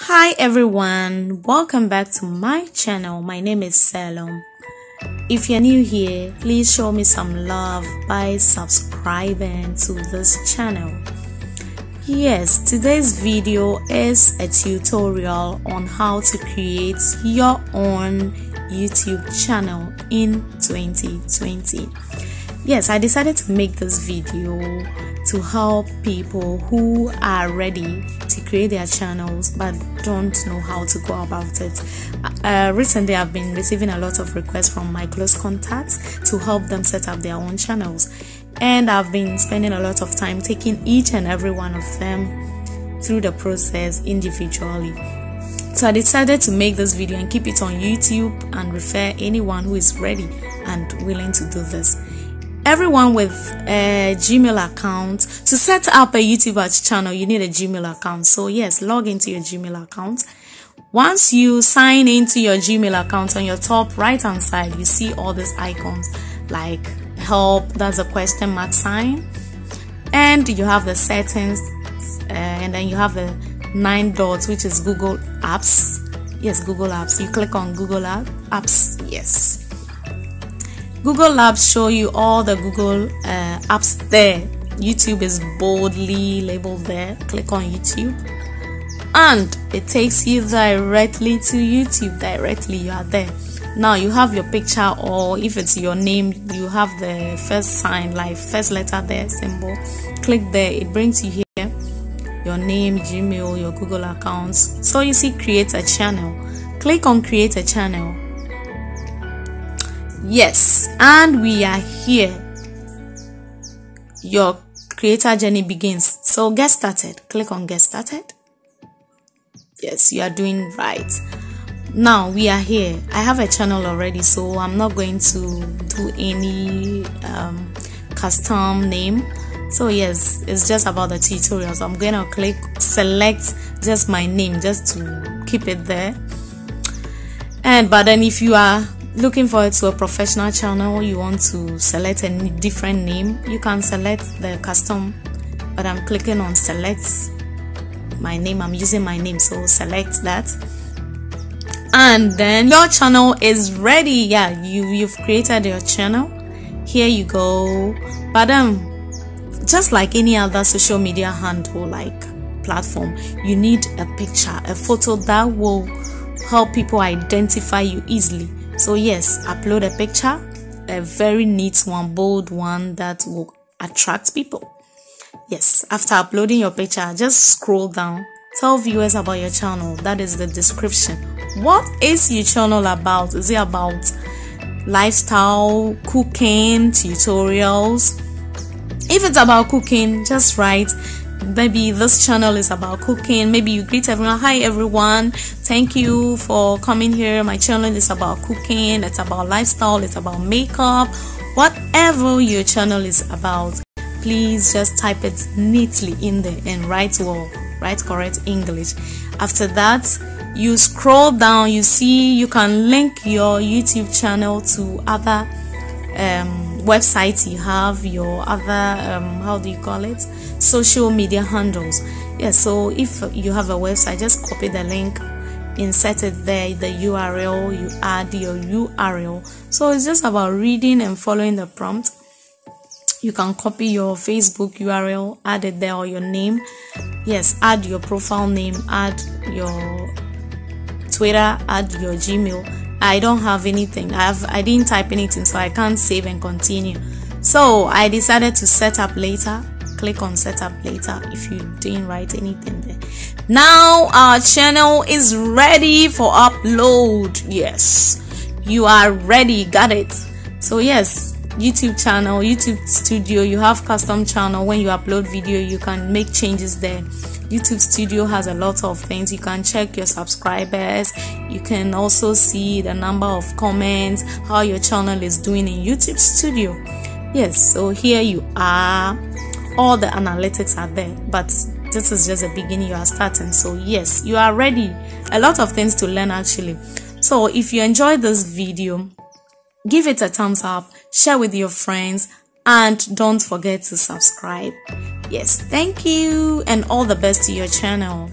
Hi everyone, welcome back to my channel. My name is Salom. If you're new here, please show me some love by subscribing to this channel. Yes, today's video is a tutorial on how to create your own YouTube channel in 2020. Yes, I decided to make this video to help people who are ready to create their channels but don't know how to go about it. Recently, I've been receiving a lot of requests from my close contacts to help them set up their own channels, and I've been spending a lot of time taking each and every one of them through the process individually. So I decided to make this video and keep it on YouTube and refer anyone who is ready and willing to do this. Everyone with a Gmail account, to set up a YouTube channel, you need a Gmail account. So yes, log into your Gmail account. Once you sign into your Gmail account, on your top right hand side, you see all these icons like help, that's a question mark sign, and you have the settings, and then you have the 9 dots, which is Google Apps. Yes, Google Apps. You click on Google Apps. Yes. Google Apps show you all the Google apps there. YouTube is boldly labeled there. Click on YouTube and it takes you directly to YouTube. Directly, you are there. Now you have your picture, or if it's your name, you have the first sign, like first letter there, symbol. Click there, it brings you here, your name, Gmail, your Google accounts. So you see create a channel. Click on create a channel. Yes, and we are here. Your creator journey begins. So get started. Click on get started. Yes, you are doing right. Now we are here. I have a channel already, so I'm not going to do any custom name. So yes, it's just about the tutorials. I'm going to select just my name just to keep it there. But then if you are looking forward to a professional channel, you want to select a different name, you can select the custom, but I'm clicking on select my name. I'm using my name, so select that, and then your channel is ready. Yeah, you've created your channel. Here you go. But just like any other social media handle, like platform, you need a picture, a photo that will help people identify you easily. So yes, upload a picture, a very neat one, bold one that will attract people. Yes, after uploading your picture, just scroll down, tell viewers about your channel. That is the description. What is your channel about? Is it about lifestyle, cooking, tutorials? If it's about cooking, just write, maybe this channel is about cooking. Maybe you greet everyone, hi everyone, thank you for coming here. My channel is about cooking, it's about lifestyle, it's about makeup. Whatever your channel is about, please just type it neatly in there and write well, write correct English. After that, you scroll down, you see you can link your YouTube channel to other websites you have, your other how do you call it, social media handles. Yeah, so if you have a website, just copy the link, insert it there, the URL, you add your URL. So it's just about reading and following the prompt. You can copy your Facebook URL, add it there, or your name. Yes, add your profile name, add your Twitter, add your Gmail. I don't have anything. I didn't type anything, so I can't save and continue. So I decided to set up later. Click on set up later if you didn't write anything there. Now our channel is ready for upload. Yes, you are ready. Got it. So yes, YouTube channel, YouTube Studio, you have custom channel. When you upload video, you can make changes there. YouTube Studio has a lot of things. You can check your subscribers. You can also see the number of comments, how your channel is doing in YouTube Studio. Yes, so here you are. All the analytics are there, but this is just the beginning. You are starting. So yes, you are ready. A lot of things to learn actually. So if you enjoyed this video, give it a thumbs up, share with your friends, and don't forget to subscribe. Yes, thank you, and all the best to your channel.